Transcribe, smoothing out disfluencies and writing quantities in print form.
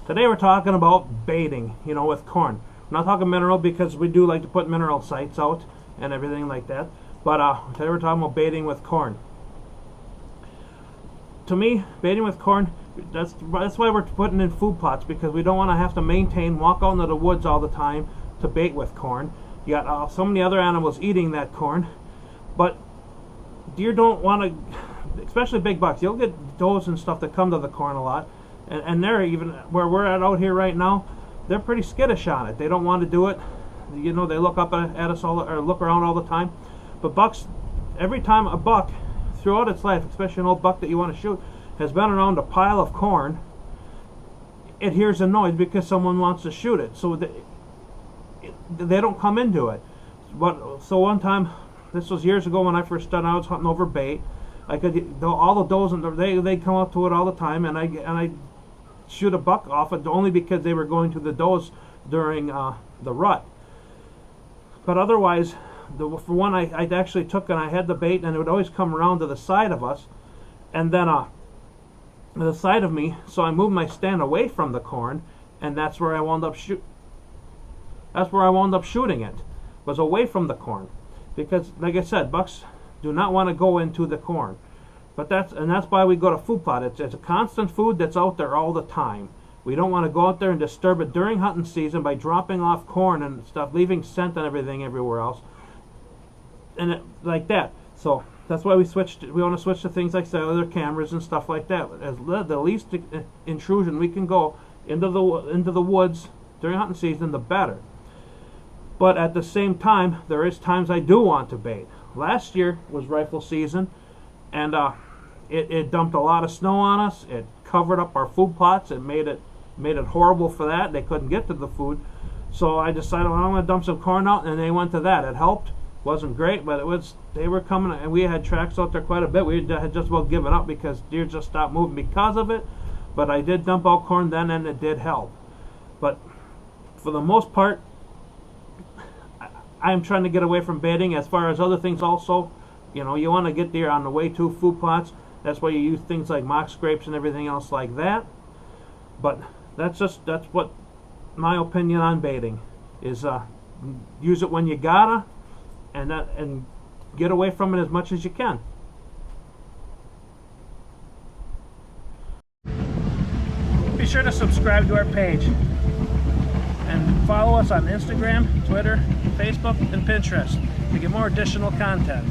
Today we're talking about baiting, with corn. We're not talking mineral because we do like to put mineral sites out and everything like that. But today we're talking about baiting with corn. To me, baiting with corn, that's why we're putting in food plots, because we don't want to have to walk out into the woods all the time to bait with corn. You got so many other animals eating that corn, but deer don't want to, especially big bucks. You'll get does and stuff that come to the corn a lot, and they're even where we're at out here right now. They're pretty skittish on it. They don't want to do it. They look up at us all, or look around all the time. But bucks, every time a buck throughout its life, especially an old buck that you want to shoot, has been around a pile of corn, it hears a noise because someone wants to shoot it. So they don't come into it. So one time, this was years ago when I first started, I was hunting over bait. All the does, and they come up to it all the time, and I shoot a buck off it only because they were going to the does during the rut. But otherwise, for one, I actually took and I had the bait, and it would always come around to the side of us, and then the side of me. So I moved my stand away from the corn, and that's where I wound up shooting it. Was away from the corn, because, like I said, bucks do not want to go into the corn. But that's why we go to food plot. It's a constant food that's out there all the time. We don't want to go out there and disturb it during hunting season by dropping off corn and stuff, leaving scent and everything everywhere else, and like that. So that's why we want to switch to things like cellular cameras and stuff like that. As the least intrusion we can go into the woods during hunting season, the better. But at the same time, there is times I do want to bait. Last year was rifle season, and it dumped a lot of snow on us. It covered up our food plots. It made it horrible for that. They couldn't get to the food. So I decided, well, I'm going to dump some corn out, and they went to that. It helped. Wasn't great, but they were coming, and we had tracks out there quite a bit. We had just about given up because deer just stopped moving because of it. But I did dump out corn then, and it did help. But for the most part, I'm trying to get away from baiting. As far as other things also, you want to get deer on the way to food plots. That's why you use things like mock scrapes and everything else like that. But that's what my opinion on baiting is. Use it when you gotta, and get away from it as much as you can. Be sure to subscribe to our page and follow us on Instagram, Twitter, Facebook, and Pinterest to get more additional content.